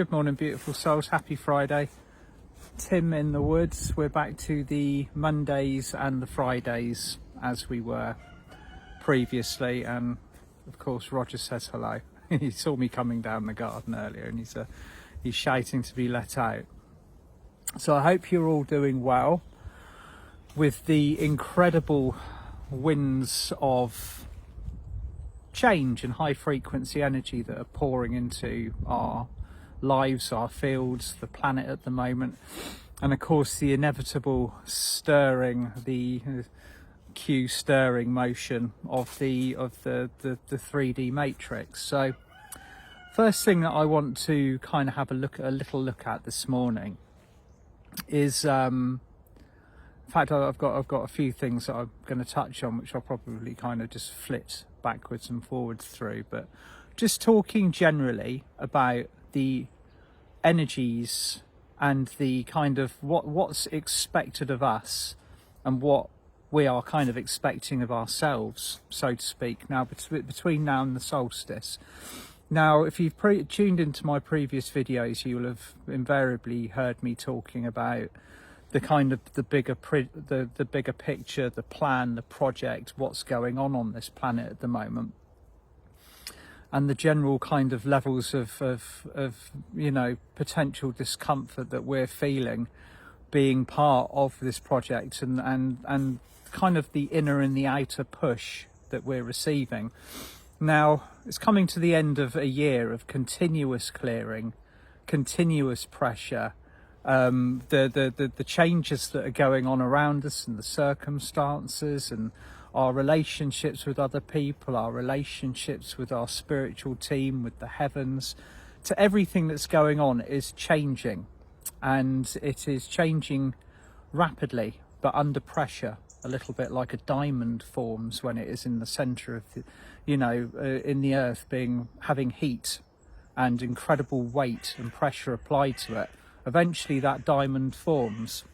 Good morning, beautiful souls. Happy Friday. Tim in the woods. We're back to the Mondays and the Fridays as we were previously, and of course Roger says hello. He saw me coming down the garden earlier, and he's shouting to be let out. So I hope you're all doing well with the incredible winds of change and high frequency energy that are pouring into our lives, our fields, the planet at the moment, and of course the inevitable stirring, the stirring motion of the 3D matrix. So first thing that I want to kind of have a little look at this morning is in fact I've got a few things that I'm going to touch on, which I'll probably kind of just flit backwards and forwards through, but just talking generally about the energies and the kind of what's expected of us and what we are kind of expecting of ourselves, so to speak, now between now and the solstice. Now, if you've tuned into my previous videos, you'll have invariably heard me talking about the kind of the bigger picture, the plan, the project, what's going on this planet at the moment, and the general kind of levels of you know, potential discomfort that we're feeling being part of this project, and kind of the inner and the outer push that we're receiving. Now, it's coming to the end of a year of continuous clearing, continuous pressure, the changes that are going on around us and the circumstances and our relationships with other people, our relationships with our spiritual team, with the heavens, to everything that's going on is changing, and it is changing rapidly but under pressure, a little bit like a diamond forms when it is in the center of the, you know, in the earth, having heat and incredible weight and pressure applied to it. Eventually that diamond forms.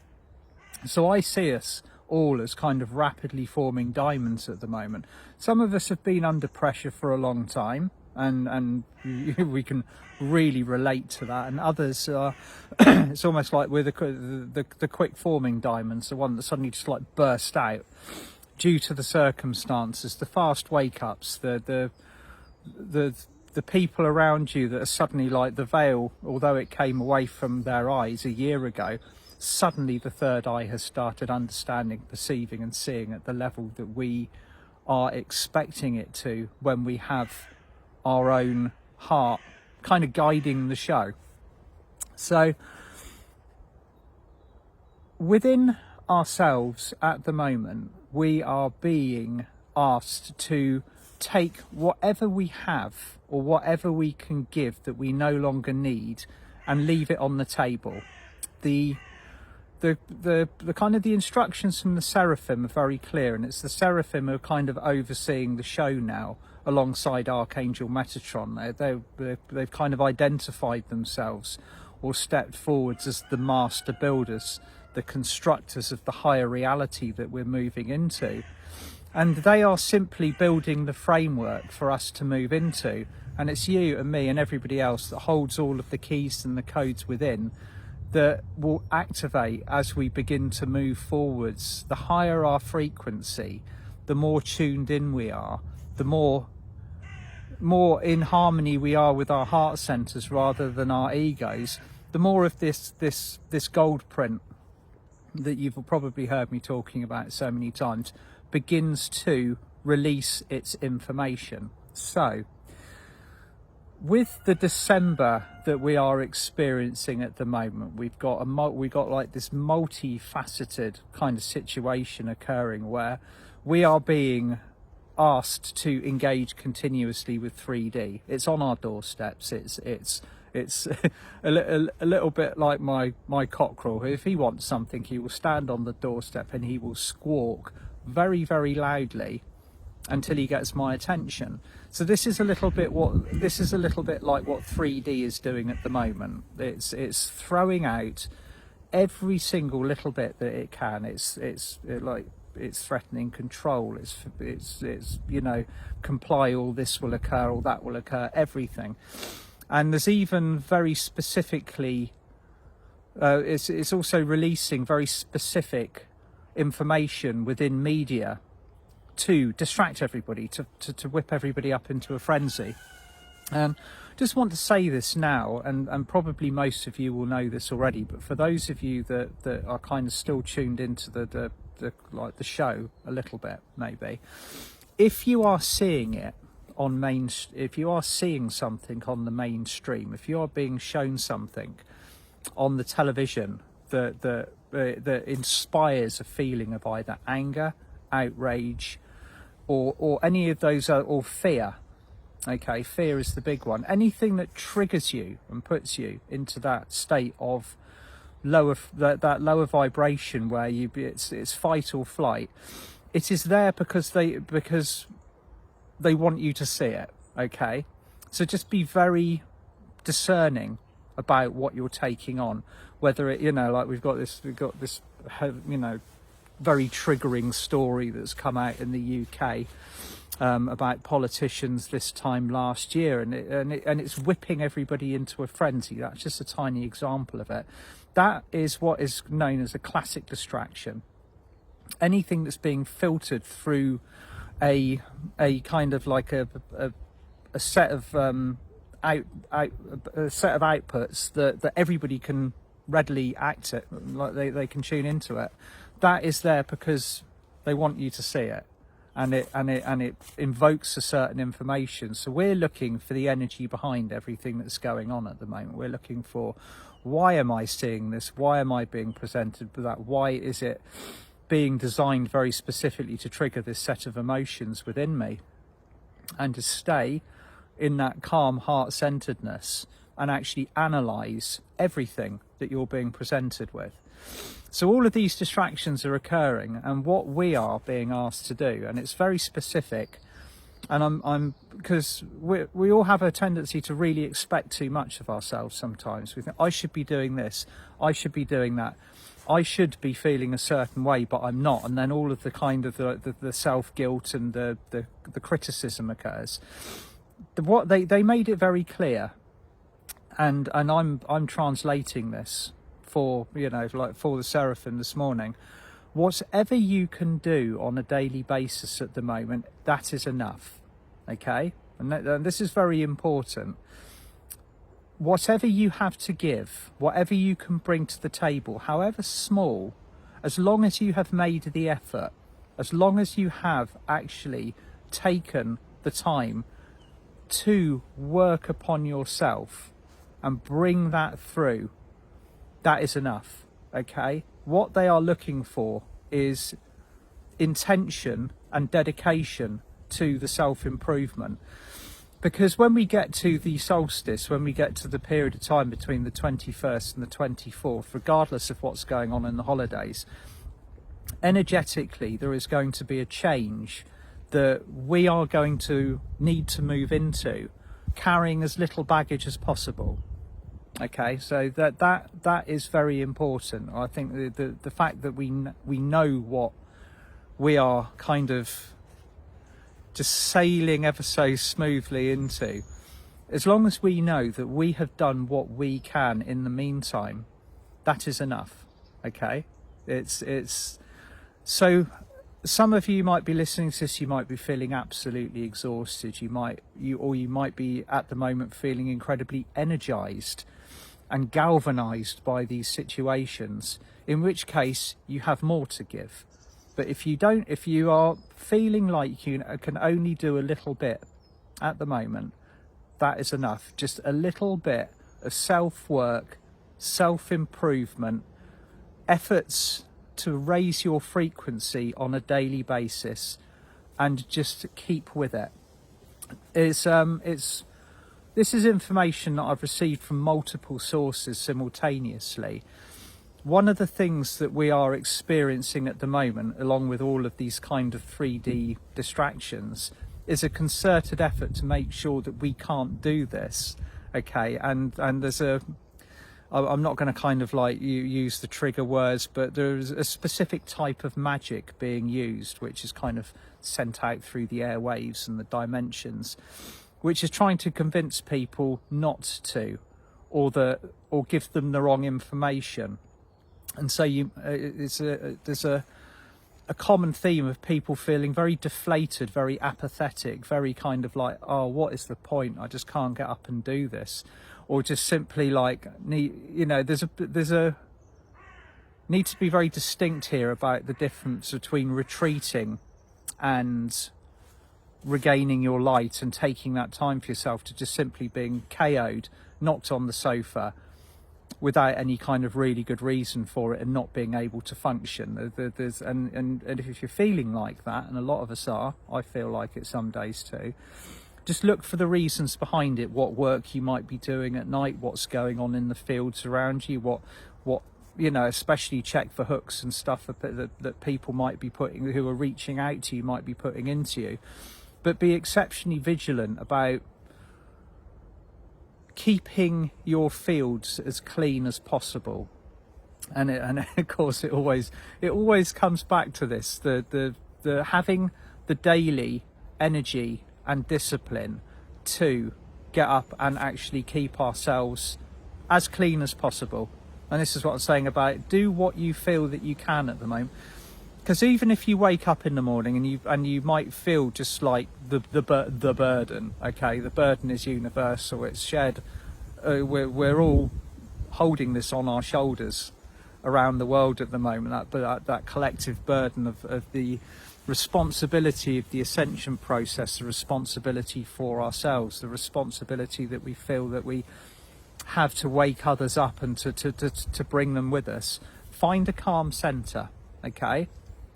So I see us all as kind of rapidly forming diamonds at the moment. Some of us have been under pressure for a long time, and we can really relate to that, and others are it's almost like we're the quick forming diamonds, the one that suddenly just like burst out due to the circumstances, the fast wake ups, the people around you that are suddenly like the veil, although it came away from their eyes a year ago, suddenly the third eye has started understanding, perceiving and seeing at the level that we are expecting it to, when we have our own heart kind of guiding the show. So within ourselves at the moment, we are being asked to take whatever we have or whatever we can give that we no longer need and leave it on the table. The kind of the instructions from the Seraphim are very clear, and it's the Seraphim who are kind of overseeing the show now alongside Archangel Metatron. They've kind of identified themselves or stepped forwards as the master builders, the constructors of the higher reality that we're moving into. And they are simply building the framework for us to move into. And it's you and me and everybody else that holds all of the keys and the codes within that will activate as we begin to move forwards. The higher our frequency, the more tuned in we are, the more in harmony we are with our heart centers rather than our egos, the more of this gold print that you've probably heard me talking about so many times begins to release its information. So with the December that we are experiencing at the moment, we've got like this multifaceted kind of situation occurring where we are being asked to engage continuously with 3D. It's on our doorsteps. It's a little bit like my cockerel. If he wants something, he will stand on the doorstep and he will squawk very, very loudly until he gets my attention. So this is a little bit like what 3D is doing at the moment. It's throwing out every single little bit that it can. It's threatening control. It's you know, comply, all this will occur, all that will occur, everything. And there's even very specifically, it's also releasing very specific information within media to distract everybody, to whip everybody up into a frenzy. And just want to say this now, and probably most of you will know this already, but for those of you that are kind of still tuned into the show a little bit, maybe, if you are seeing it on if you are seeing something on the mainstream, if you are being shown something on the television that inspires a feeling of either anger, outrage, or any of those, or fear. Okay, fear is the big one. Anything that triggers you and puts you into that state of that lower vibration where it's fight or flight. It is there because they want you to see it. Okay, so just be very discerning about what you're taking on. Whether it, like we've got this very triggering story that's come out in the UK. About politicians this time last year, and it's whipping everybody into a frenzy. That's just a tiny example of it. That is what is known as a classic distraction. Anything that's being filtered through a kind of like a set of outputs that everybody can readily act it, like they can tune into it. That is there because they want you to see it. And it invokes a certain information. So we're looking for the energy behind everything that's going on at the moment. We're looking for, why am I seeing this? Why am I being presented with that? Why is it being designed very specifically to trigger this set of emotions within me? And to stay in that calm heart-centeredness and actually analyze everything that you're being presented with. So all of these distractions are occurring, and what we are being asked to do, and it's very specific, and I'm because we all have a tendency to really expect too much of ourselves sometimes. We think, I should be doing this, I should be doing that, I should be feeling a certain way, but I'm not. And then all of the kind of the self-guilt and the criticism occurs. What they made it very clear, and I'm translating this for the Seraphim this morning. Whatever you can do on a daily basis at the moment, that is enough. Okay, and this is very important. Whatever you have to give, whatever you can bring to the table, however small, as long as you have made the effort, as long as you have actually taken the time to work upon yourself and bring that through, that is enough. Okay, what they are looking for is intention and dedication to the self-improvement, because when we get to the solstice, when we get to the period of time between the 21st and the 24th, regardless of what's going on in the holidays, energetically there is going to be a change that we are going to need to move into, carrying as little baggage as possible. Okay, so that is very important. I think the fact that we know what we are kind of just sailing ever so smoothly into, as long as we know that we have done what we can in the meantime, that is enough. Okay, it's so some of you might be listening to this, you might be feeling absolutely exhausted, you might be at the moment feeling incredibly energized and galvanized by these situations, in which case you have more to give. But if you are feeling like you can only do a little bit at the moment, that is enough. Just a little bit of self-work, self-improvement, efforts to raise your frequency on a daily basis, and just keep with it. This is information that I've received from multiple sources simultaneously. One of the things that we are experiencing at the moment, along with all of these kind of 3D distractions, is a concerted effort to make sure that we can't do this. Okay, and there's I'm not going to kind of like use the trigger words, but there's a specific type of magic being used, which is kind of sent out through the airwaves and the dimensions. which is trying to convince people not to, or give them the wrong information. And so there's a common theme of people feeling very deflated, very apathetic, very kind of like, oh, what is the point? I just can't get up and do this. Or just simply like, there's a need to be very distinct here about the difference between retreating and regaining your light and taking that time for yourself, to just simply being KO'd, knocked on the sofa without any kind of really good reason for it, and not being able to function. And if you're feeling like that, and a lot of us are, I feel like it some days too, just look for the reasons behind it. What work you might be doing at night, what's going on in the fields around you, what especially check for hooks and stuff that people might be putting, who are reaching out to you, might be putting into you. But be exceptionally vigilant about keeping your fields as clean as possible. And of course it always comes back to this, the having the daily energy and discipline to get up and actually keep ourselves as clean as possible. And this is what I'm saying about, do what you feel that you can at the moment. Because even if you wake up in the morning and you might feel just like the burden, okay, the burden is universal, it's shared. We're all holding this on our shoulders around the world at the moment, that collective burden of the responsibility of the ascension process, the responsibility for ourselves, the responsibility that we feel that we have to wake others up and to bring them with us. Find a calm center, okay?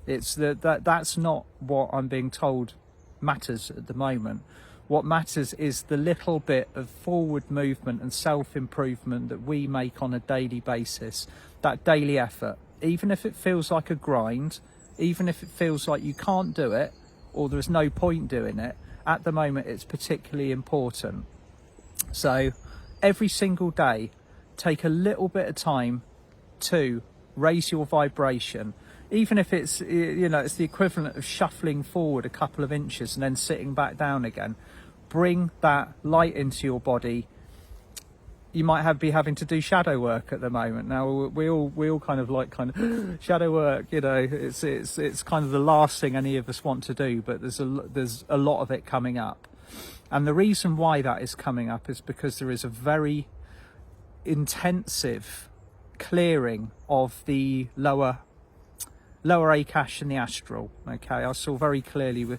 It's that's not what I'm being told matters at the moment. What matters is the little bit of forward movement and self-improvement that we make on a daily basis, that daily effort. Even if it feels like a grind, even if it feels like you can't do it, or there's no point doing it, at the moment it's particularly important. So every single day, take a little bit of time to raise your vibration. Even if it's, it's the equivalent of shuffling forward a couple of inches and then sitting back down again. Bring that light into your body. You might be having to do shadow work at the moment. Now we all kind of shadow work. It's kind of the last thing any of us want to do. But there's a lot of it coming up, and the reason why that is coming up is because there is a very intensive clearing of the lower Akash and the astral. Okay, I saw very clearly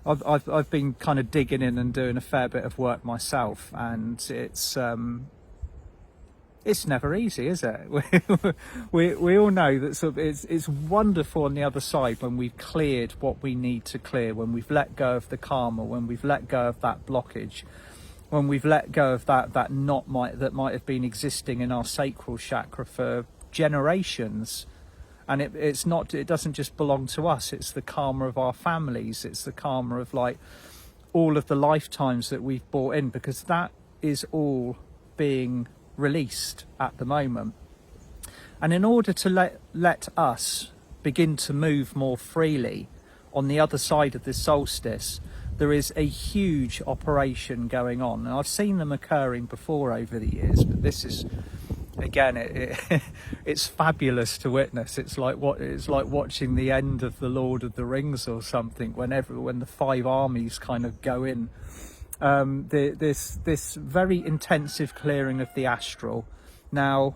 I've been kind of digging in and doing a fair bit of work myself, and it's never easy, is it? we all know that sort of it's wonderful on the other side when we've cleared what we need to clear, when we've let go of the karma, when we've let go of that blockage, when we've let go of that knot that might have been existing in our sacral chakra for generations. And it doesn't just belong to us, it's the karma of our families, it's the karma of like all of the lifetimes that we've brought in, because that is all being released at the moment. And in order to let us begin to move more freely on the other side of this solstice, there is a huge operation going on. And I've seen them occurring before over the years, but this is, again, it's fabulous to witness. It's like watching the end of the Lord of the Rings or something, when the 5 armies kind of go in. This very intensive clearing of the astral. Now,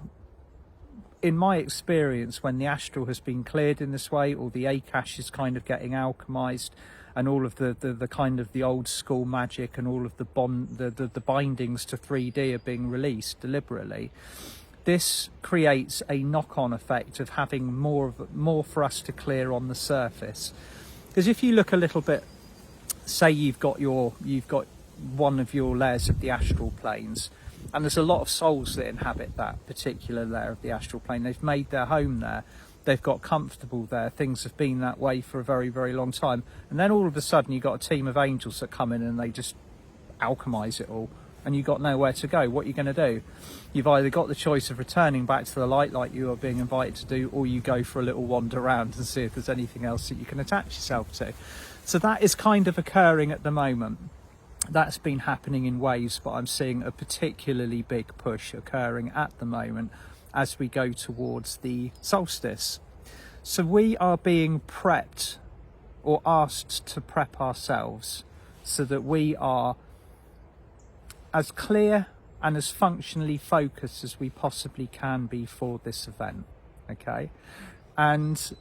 in my experience, when the astral has been cleared in this way, or the Akash is kind of getting alchemized, and all of the kind of the old school magic and all of the bindings to 3D are being released deliberately, this creates a knock-on effect of having more for us to clear on the surface. Because if you look a little bit, say you've got one of your layers of the astral planes, and there's a lot of souls that inhabit that particular layer of the astral plane. They've made their home there, they've got comfortable there, things have been that way for a very, very long time, and then all of a sudden you've got a team of angels that come in and they just alchemize it all, and you've got nowhere to go. What are you going to do? You've either got the choice of returning back to the light like you are being invited to do, or you go for a little wander around and see if there's anything else that you can attach yourself to. So that is kind of occurring at the moment. That's been happening in waves, but I'm seeing a particularly big push occurring at the moment as we go towards the solstice. So we are being prepped, or asked to prep ourselves, so that we are as clear and as functionally focused as we possibly can be for this event. Okay, and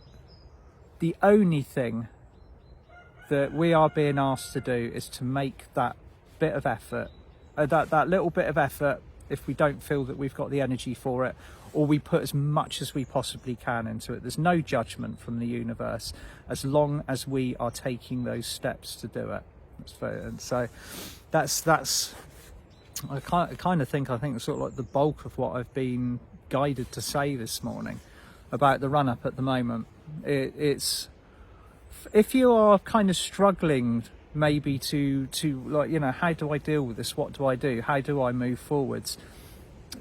the only thing that we are being asked to do is to make that bit of effort, that little bit of effort, if we don't feel that we've got the energy for it, or we put as much as we possibly can into it. There's no judgment from the universe as long as we are taking those steps to do it. And so that's I think sort of like the bulk of what I've been guided to say this morning about the run up at the moment. It's, if you are kind of struggling maybe to like, you know, how do I deal with this? What do I do? How do I move forwards?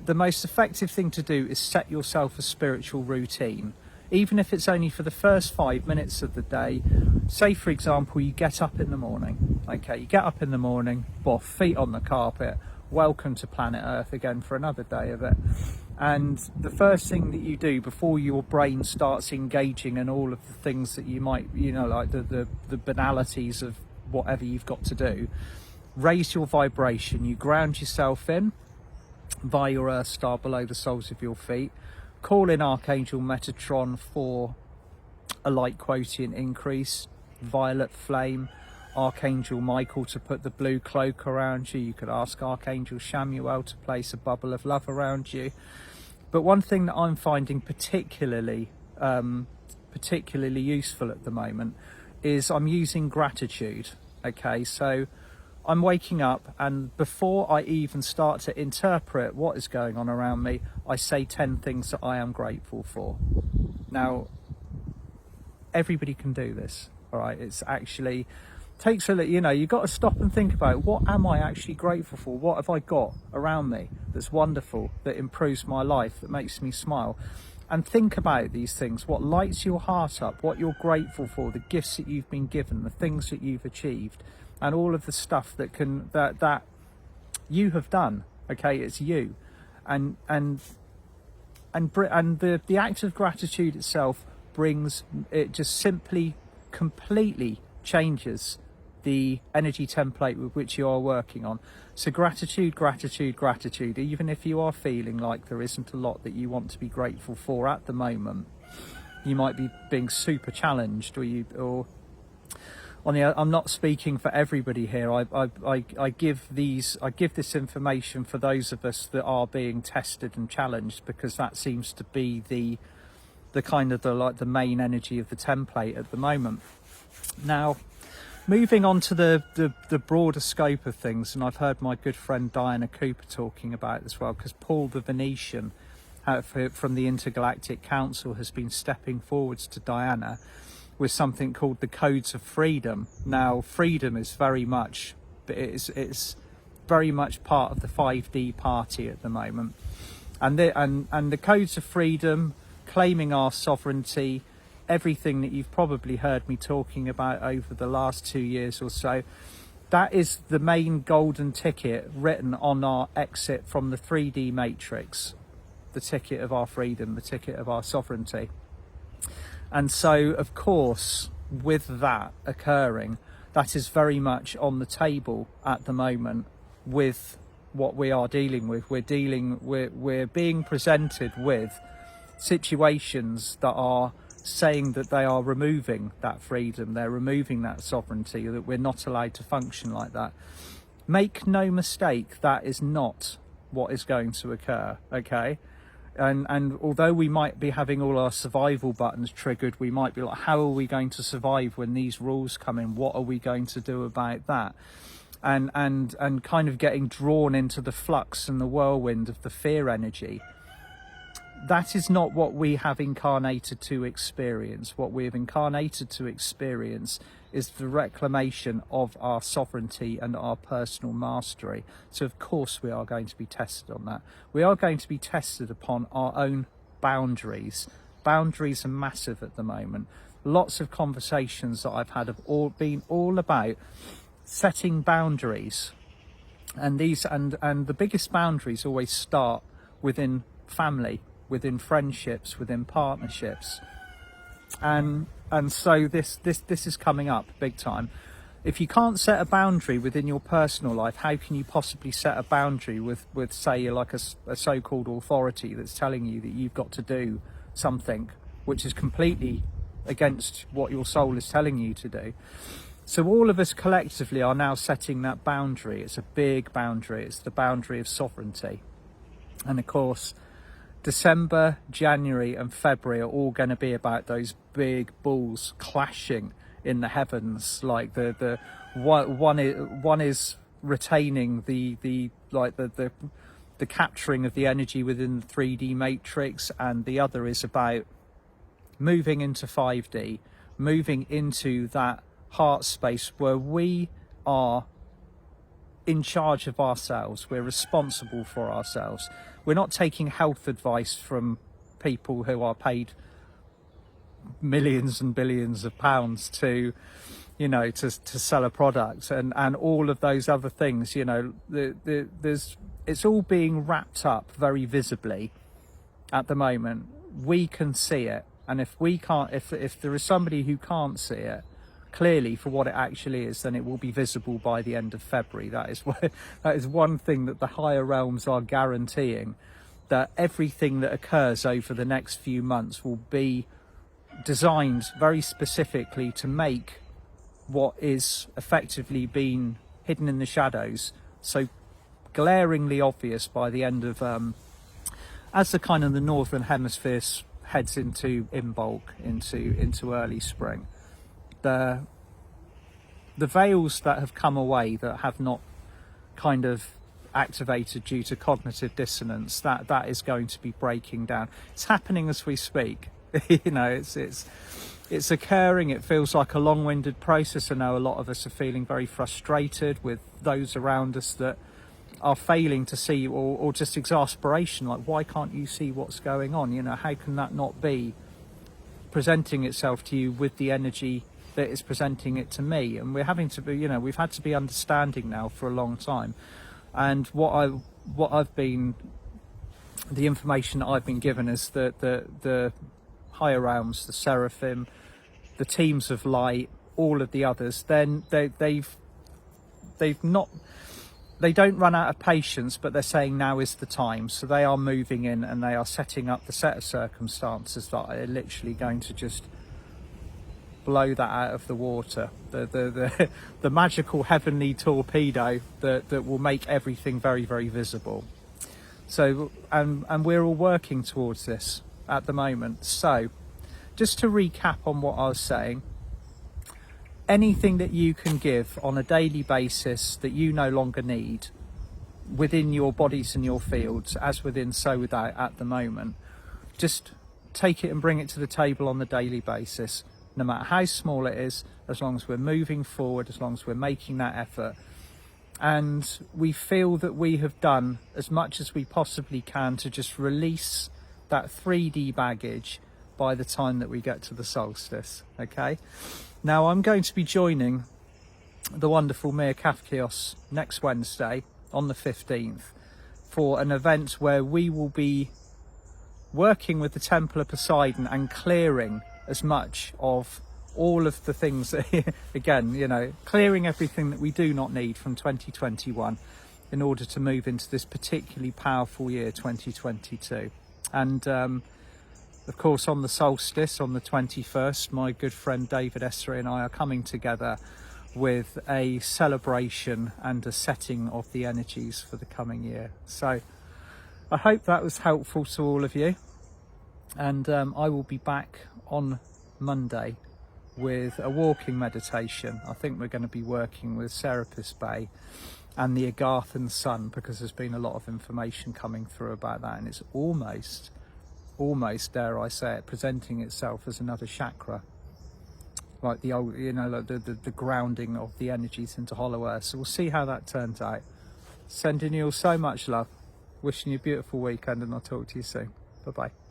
The most effective thing to do is set yourself a spiritual routine, even if it's only for the first 5 minutes of the day. Say, for example, you get up in the morning. Okay, you get up in the morning, feet on the carpet, welcome to planet Earth again for another day of it. And the first thing that you do before your brain starts engaging in all of the things that you might, you know, like the banalities of whatever you've got to do, raise your vibration. You ground yourself in by your Earth star below the soles of your feet. Call in Archangel Metatron for a light quotient increase, violet flame, Archangel Michael to put the blue cloak around you. You could ask Archangel Shamuel to place a bubble of love around you. But one thing that I'm finding particularly useful at the moment is I'm using gratitude. Okay, so I'm waking up, and before I even start to interpret what is going on around me, I say 10 things that I am grateful for. Now, everybody can do this, all right? It's actually takes a, you know, you've got to stop and think about, what am I actually grateful for? What have I got around me that's wonderful, that improves my life, that makes me smile? And think about these things, what lights your heart up, what you're grateful for, the gifts that you've been given, the things that you've achieved, and all of the stuff that you have done. Okay, it's you, and the act of gratitude itself brings it, just simply completely changes the energy template with which you are working on. So gratitude, gratitude, gratitude. Even if you are feeling like there isn't a lot that you want to be grateful for at the moment, you might be being super challenged, I'm not speaking for everybody here. I give this information for those of us that are being tested and challenged, because that seems to be the kind of the main energy of the template at the moment. Now, moving on to the broader scope of things, and I've heard my good friend Diana Cooper talking about it as well, because Paul the Venetian from the Intergalactic Council has been stepping forwards to Diana with something called the Codes of Freedom. Now, freedom is very much it's very much part of the 5D party at the moment, and the Codes of Freedom, claiming our sovereignty, everything that you've probably heard me talking about over the last 2 years or so, that is the main golden ticket written on our exit from the 3D matrix, the ticket of our freedom, the ticket of our sovereignty. And so, of course, with that occurring, that is very much on the table at the moment with what we are dealing with. We're being presented with situations that are saying that they are removing that freedom, they're removing that sovereignty, that we're not allowed to function like that. Make no mistake, that is not what is going to occur, okay? And although we might be having all our survival buttons triggered, we might be like, how are we going to survive when these rules come in? What are we going to do about that? And kind of getting drawn into the flux and the whirlwind of the fear energy. That is not what we have incarnated to experience. What we have incarnated to experience is the reclamation of our sovereignty and our personal mastery. So of course we are going to be tested on that. We are going to be tested upon our own boundaries. Boundaries are massive at the moment. Lots of conversations that I've had have all been all about setting boundaries, and the biggest boundaries always start within family, within friendships, within partnerships, and so this is coming up big time. If you can't set a boundary within your personal life, how can you possibly set a boundary with say, like a so-called authority that's telling you that you've got to do something which is completely against what your soul is telling you to do? So all of us collectively are now setting that boundary. It's a big boundary. It's the boundary of sovereignty. And of course, December, January and February are all going to be about those big bulls clashing in the heavens. Like the one is retaining the capturing of the energy within the 3D matrix, and the other is about moving into 5D, moving into that heart space where we are in charge of ourselves. We're responsible for ourselves. We're not taking health advice from people who are paid millions and billions of pounds to, you know, to sell a product and all of those other things. You know, it's all being wrapped up very visibly at the moment. We can see it, and if we can't, if there is somebody who can't see it clearly for what it actually is, then it will be visible by the end of February. That is one thing that the higher realms are guaranteeing, that everything that occurs over the next few months will be designed very specifically to make what is effectively been hidden in the shadows so glaringly obvious by the end of as the kind of the northern hemisphere heads into bulk into early spring. The veils that have come away, that have not kind of activated due to cognitive dissonance, that is going to be breaking down. It's happening as we speak. You know, it's occurring. It feels like a long-winded process. I know a lot of us are feeling very frustrated with those around us that are failing to see, or just exasperation, like, why can't you see what's going on? You know, how can that not be presenting itself to you with the energy that is presenting it to me? And we're having to be, you know, we've had to be understanding now for a long time. And the information that I've been given is that the higher realms, the Seraphim, the teams of light, all of the others, then they don't run out of patience, but they're saying now is the time. So they are moving in and they are setting up the set of circumstances that are literally going to just blow that out of the water. The magical heavenly torpedo that will make everything very, very visible. So and we're all working towards this at the moment. So just to recap on what I was saying, anything that you can give on a daily basis that you no longer need within your bodies and your fields, as within so without at the moment, just take it and bring it to the table on the daily basis, no matter how small it is, as long as we're moving forward, as long as we're making that effort. And we feel that we have done as much as we possibly can to just release that 3D baggage by the time that we get to the solstice. Okay, now I'm going to be joining the wonderful Mir Kafkios next Wednesday on the 15th for an event where we will be working with the Temple of Poseidon and clearing as much of all of the things that, again, you know, clearing everything that we do not need from 2021 in order to move into this particularly powerful year 2022. And of course, on the solstice on the 21st, my good friend David Essery and I are coming together with a celebration and a setting of the energies for the coming year. So I hope that was helpful to all of you, and I will be back on Monday with a walking meditation. I think we're going to be working with Serapis Bay and the Agarthan Sun, because there's been a lot of information coming through about that, and it's almost, dare I say it, presenting itself as another chakra, like the old, you know, like the grounding of the energies into hollow earth. So we'll see how that turns out. Sending you all so much love, wishing you a beautiful weekend, and I'll talk to you soon. Bye bye.